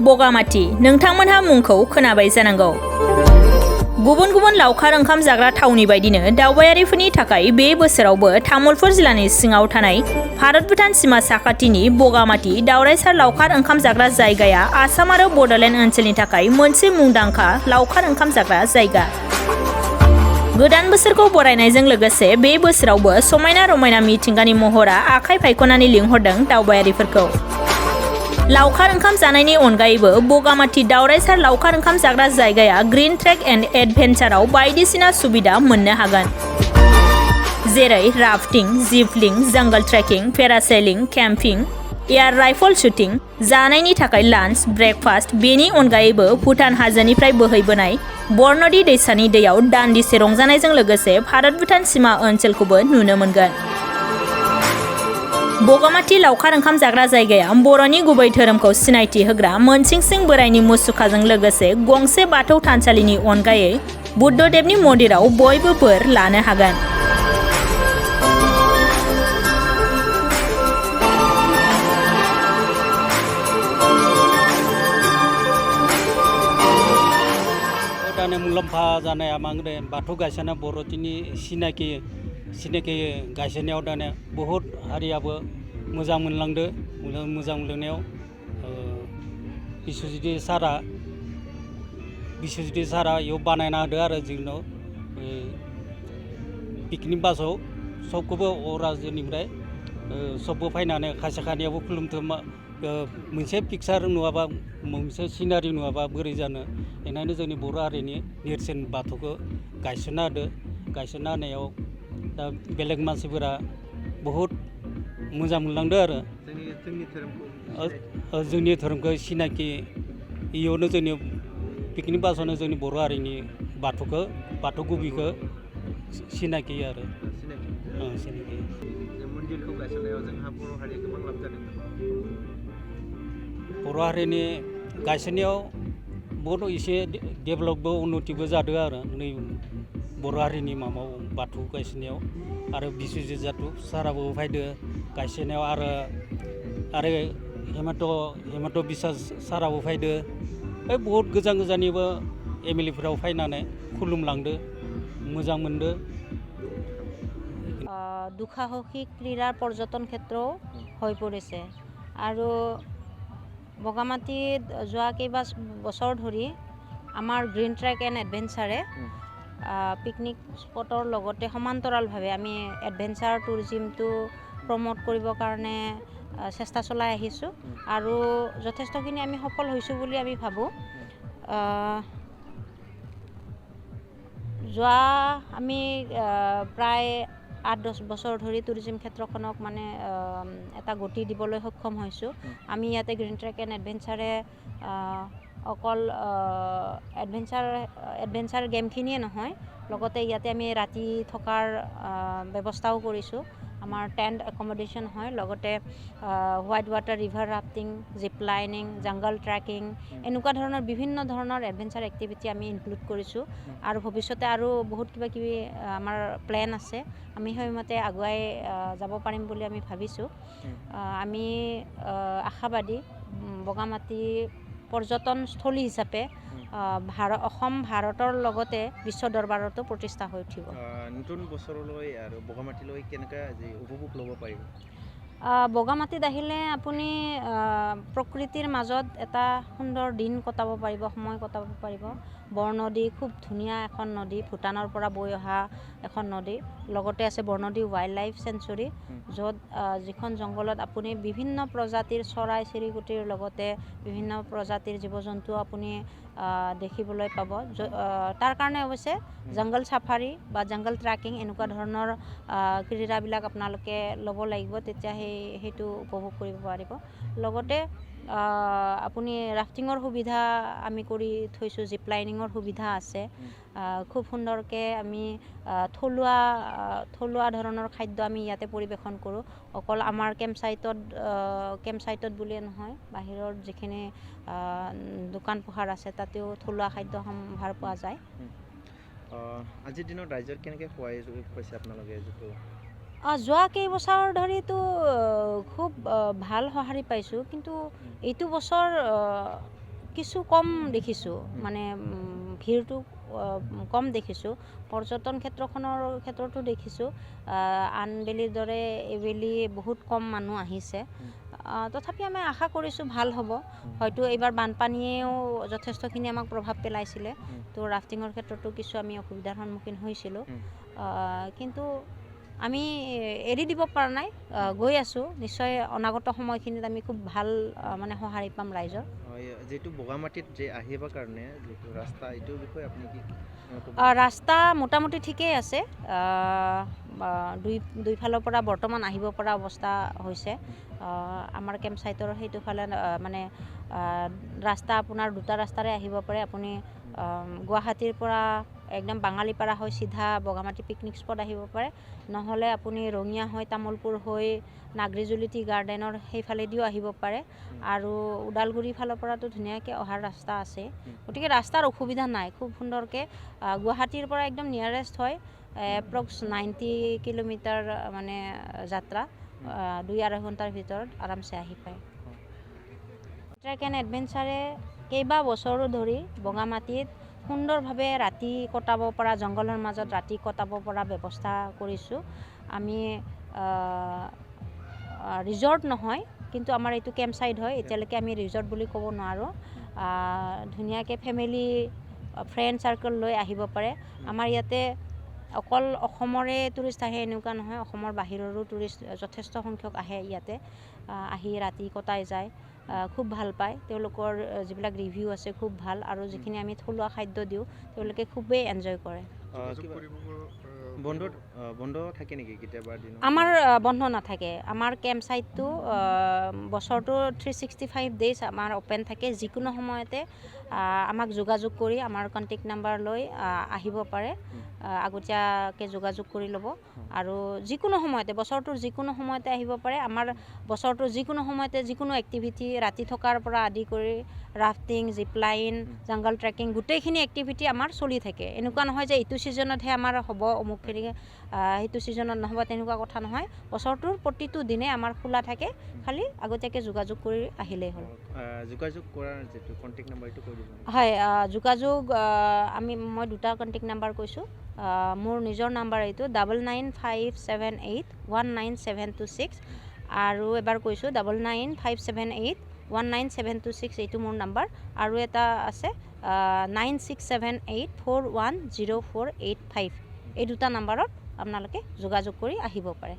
बगामाटी नोंथांमोनहा मुंखौ खोनाबाय जानांगौ। गुबुन गुबुन लावखार ओंखाम जाग्रा थावनि बायदिनो दावबायारिफोरनि थाखाय बे बोसोरावबो तामुलपुर जिल्लानि सिङाव थानाय भारत भुटान सीमा साखाथिनि बगामाटी दावरायसार लावखार ओंखाम जाग्रा जायगाया आसाम आरो बड'लेण्ड ओनसोलनि थाखाय मोनसे मुंदांखा लावखार ओंखाम जाग्रा जायगा। गोदान बोसोरखौ बरायनायजों लोगोसे बे बोसोरावबो समायना रमायना मिथिंगानि महरा आखाइ फायख'नानै लिंहरदों दावबायारिफोरखौ। लावखार ओंखाम जानायनि अनगायैबो बगामाटी दावरायसार लावखार ओंखाम जाग्रा जायगाया ग्रीन ट्रेक एन्ड एडभेन्चाराव बायदिसिना सुबिदा मोननो हागोन, जेरै rafting, ziplining, jungle trekking, parasailing, camping, air rifle shooting, जानायनि थाखाय लान्च, ब्रेकफास्ट। बेनि अनगायैबो भुटान हाजोनिफ्राय बोहैबोनाय बरनदि दैसानि दैयाव दान्दिसे रंजानायजों लोगोसे भारत भुटान सीमा ओनसोलखौबो नुनो मोनगोन। बगामाटी लावखार ओंखाम जाग्रा जायगाया बर'नि गुबै धोरोमखौ सिनायथि होग्रा मोनसिंसिं बोराइनि मुसुखाजों लोगोसे गंसे बाथौ थानसालिनि अनगायै बुद्धदेबनि मन्दिराव बयबो बोर लानो हागोन। मुलाम्फा जानाया मांगदे बाथौ गायसनना बर'नि सिनाखि गायसननायाव दाने बहुत हारियाबो मोजां मोनलांदो। मोजां मोनलांनायाव बिश्वजित सारा इयाव बानायना होदो आरो जोंनाव पिकनिक बासाव सबखौबो रायजोनिफ्राय सबबो फैनानै खासे खानियाबो खुलुमथो मोनसे पिकचार नुवाबा मोनसे सिनारि नुवाबा बोरै जानो, बेनिखायनो जोंनि बर' हारिनि नेरसोन बाथौखौ गायसनना होदो। गायसनना होनायाव दा बेलेग मानसिफोरा बहुत मोजां मोनलांदो आरो जोंनि धोरोमखौ सिनाखि इयावनो जोंनि पिकनिक बासावनो जोंनि बर' हारिनि बाथौ गुबिखौ सिनाखि आरो सिनाखि मन्दिरखौ गायसननायाव जोंहा बर' हारिया गोबां लाब जादों। बर' हारिनि गायसननायाव बहुत एसे डेभेलपबो उन्नतिबो जादों आरो नै बर' हारिनि माबायाव बाथौ गायसननायाव आरो बिश्वजित साराबो फैदो गायसननायाव आरो हेमन्त बिश्व साराबो फैदो। बहुत गोजान गोजाननिबो एमएलएफोराव फैनानै खुलुमलांदो, मोजां मोनदो। দুঃসাহসিক ক্ৰীড়াৰ পৰ্যটন ক্ষেত্ৰও হৈ পৰিছে আৰু বগামাটিত যোৱা কেইবা বছৰ ধৰি আমাৰ গ্ৰীণ ট্ৰেক এণ্ড এডভেঞ্চাৰে পিকনিক স্পটৰ লগতে সমান্তৰালভাৱে আমি এডভেঞ্চাৰ টুৰিজিমটো প্ৰমোট কৰিবৰ কাৰণে চেষ্টা চলাই আহিছোঁ আৰু যথেষ্টখিনি আমি সফল হৈছোঁ বুলি আমি ভাবোঁ। যোৱা আমি প্ৰায় 8-10 বছৰ ধৰি টুৰিজিম ক্ষেত্ৰখনক মানে এটা গতি দিবলৈ সক্ষম হৈছোঁ। আমি ইয়াতে গ্ৰীণ ট্ৰেক এণ্ড এডভেঞ্চাৰে অকল এডভেঞ্চাৰ গেমখিনিয়ে নহয়, লগতে ইয়াতে আমি ৰাতি থকাৰ ব্যৱস্থাও কৰিছোঁ। আমাৰ টেণ্ট একমডেশ্যন হয়, লগতে white water river rafting, zip lining, jungle trekking, এনেকুৱা ধৰণৰ বিভিন্ন ধৰণৰ এডভেঞ্চাৰ এক্টিভিটি আমি ইনক্লুড কৰিছোঁ আৰু ভৱিষ্যতে আৰু বহুত কিবা কিবি আমাৰ প্লেন আছে। আমি সেইমতে আগুৱাই যাব পাৰিম বুলি আমি ভাবিছোঁ। আমি আশাবাদী বগামাটি পৰ্যটনস্থলী হিচাপে অসম ভাৰতৰ লগতে বিশ্ব দৰবাৰতো প্ৰতিষ্ঠা হৈ উঠিব। নতুন বছৰলৈ আৰু বগামাটিলৈ কেনেকৈ উপভোগ ল'ব পাৰিব? বগামাটিত আহিলে আপুনি প্ৰকৃতিৰ মাজত এটা সুন্দৰ দিন কটাব পাৰিব, সময় কটাব পাৰিব। বৰনদী খুব ধুনীয়া এখন নদী, ভূটানৰ পৰা বৈ অহা এখন নদী। লগতে আছে বৰনদী ৱাইল্ড লাইফ চেঞ্চুৰী, য'ত যিখন জংঘলত আপুনি বিভিন্ন প্ৰজাতিৰ চৰাই চিৰিকটিৰ লগতে বিভিন্ন প্ৰজাতিৰ জীৱ জন্তু আপুনি দেখিবলৈ পাব। তাৰ কাৰণে অৱশ্যে জংগল চাফাৰী বা জংগল ট্ৰেকিং এনেকুৱা ধৰণৰ ক্ৰীড়াবিলাক আপোনালোকে ল'ব লাগিব, তেতিয়া সেইটো উপভোগ কৰিব পাৰিব। লগতে আপুনি ৰাফটিঙৰ সুবিধা আমি কৰি থৈছোঁ, জিপ লাইনিঙৰ সুবিধা আছে। খুব সুন্দৰকৈ আমি থলুৱা ধৰণৰ খাদ্য আমি ইয়াতে পৰিৱেশন কৰোঁ। অকল আমাৰ কেম্পছাইটত বুলিয়ে নহয়, বাহিৰৰ যিখিনি দোকান পোহাৰ আছে তাতেও থলুৱা খাদ্য সম্ভাৰ পোৱা যায়। আজিৰ দিনত ৰাইজৰ কেনেকৈ সহায় পাইছে আপোনালোকে? যোৱা কেইবছৰ ধৰিতো খুব ভাল সঁহাৰি পাইছোঁ, কিন্তু এইটো বছৰ কিছু কম দেখিছোঁ মানে ভিৰটো কম দেখিছোঁ পৰ্যটন ক্ষেত্ৰখনৰ ক্ষেত্ৰতো দেখিছোঁ আনবেলিৰ দৰে এইবেলি বহুত কম মানুহ আহিছে তথাপি আমি আশা কৰিছোঁ ভাল হ'ব হয়তো এইবাৰ বানপানীয়েও যথেষ্টখিনি আমাক প্ৰভাৱ পেলাইছিলে তো ৰাফটিঙৰ ক্ষেত্ৰতো কিছু আমি অসুবিধাৰ সন্মুখীন হৈছিলোঁ কিন্তু আমি এৰি দিব পৰা নাই গৈ আছোঁ নিশ্চয় অনাগত সময়খিনিত আমি খুব ভাল মানে সঁহাৰি পাম ৰাইজৰ যেটো বগামাটিত যে আহিবৰ কাৰণে যেটো ৰাস্তা এইটোৰ বিষয়ে আপুনি কি ৰাস্তা মোটামুটি ঠিকেই আছে দুইফালৰ পৰা বৰ্তমান আহিব পৰা অৱস্থা হৈছে আমাৰ কেম্প ছাইটৰ সেইটো ফালে মানে ৰাস্তা আপোনাৰ দুটা ৰাস্তাৰে আহিব পাৰে আপুনি গুৱাহাটীৰ পৰা একদম বাঙালীপাৰা হৈ চিধা বগামাটি পিকনিক স্পট আহিব পাৰে নহ'লে আপুনি ৰঙিয়া হৈ তামোলপুৰ হৈ নাগৰিজুলি টি গাৰ্ডেনৰ সেইফালেদিও আহিব পাৰে আৰু ওদালগুৰি ফালৰ পৰাতো ধুনীয়াকৈ অহাৰ ৰাস্তা আছে গতিকে ৰাস্তাৰ অসুবিধা নাই খুব সুন্দৰকৈ গুৱাহাটীৰ পৰা একদম নিয়াৰেষ্ট হয় এপ্ৰক্স 90 কিলোমিটাৰ মানে যাত্ৰা 2-2.5 ঘণ্টাৰ ভিতৰত আৰামছে আহি পায় ট্ৰেক এণ্ড এডভেঞ্চাৰে কেইবা বছৰো ধৰি বগামাটিত সুন্দৰভাৱে ৰাতি কটাব পৰা জংঘলৰ মাজত ৰাতি কটাব পৰা ব্যৱস্থা কৰিছোঁ আমি ৰিজৰ্ট নহয় কিন্তু আমাৰ এইটো কেম্প ছাইট হয় এতিয়ালৈকে আমি ৰিজৰ্ট বুলি ক'ব নোৱাৰোঁ ধুনীয়াকৈ ফেমিলি ফ্ৰেণ্ড চাৰ্কল লৈ আহিব পাৰে আমাৰ ইয়াতে অকল অসমৰে টুৰিষ্ট আহে এনেকুৱা নহয় অসমৰ বাহিৰৰো টুৰিষ্ট যথেষ্ট সংখ্যক আহে ইয়াতে আহি ৰাতি কটাই যায় খুব ভাল পায় তেওঁলোকৰ যিবিলাক ৰিভিউ আছে খুব ভাল আৰু যিখিনি আমি থলুৱা খাদ্য দিওঁ তেওঁলোকে খুবেই এনজয় কৰে বন্ধ থাকে নেকি কেতিয়াবা আমাৰ বন্ধ নাথাকে আমাৰ কেম্প ছাইটটো বছৰটো 365 ডেইজ আমাৰ অ'পেন থাকে যিকোনো সময়তে আমাক যোগাযোগ কৰি আমাৰ কণ্টেক্ট নাম্বাৰ লৈ আহিব পাৰে আগতীয়াকৈ যোগাযোগ কৰি ল'ব আৰু যিকোনো সময়তে বছৰটোৰ যিকোনো সময়তে আহিব পাৰে আমাৰ বছৰটোৰ যিকোনো সময়তে যিকোনো এক্টিভিটি ৰাতি থকাৰ পৰা আদি কৰি ৰাফটিং জিপলাইন জংগল ট্ৰেকিং গোটেইখিনি এক্টিভিটি আমাৰ চলি থাকে এনেকুৱা নহয় যে এইটো ছিজনতহে আমাৰ হ'ব অমুকখিনি সেইটো ছিজনত নহ'ব তেনেকুৱা কথা নহয় বছৰটোৰ প্ৰতিটো দিনে আমাৰ খোলা থাকে খালি আগতীয়াকৈ যোগাযোগ কৰি আহিলেই হ'ল যোগাযোগ কৰাৰ যেটো কণ্টেক্ট নাম্বাৰ এইটো কৈ দিব হয় যোগাযোগ মই দুটা কণ্টেক্ট নাম্বাৰ কৈছোঁ মোৰ নিজৰ নাম্বাৰ এইটো 9957819726 আৰু এবাৰ কৈছোঁ 9957819726 এইটো মোৰ নাম্বাৰ আৰু এটা আছে 9678410485 এই দুটা নাম্বাৰত আপোনালোকে যোগাযোগ কৰি আহিব পাৰে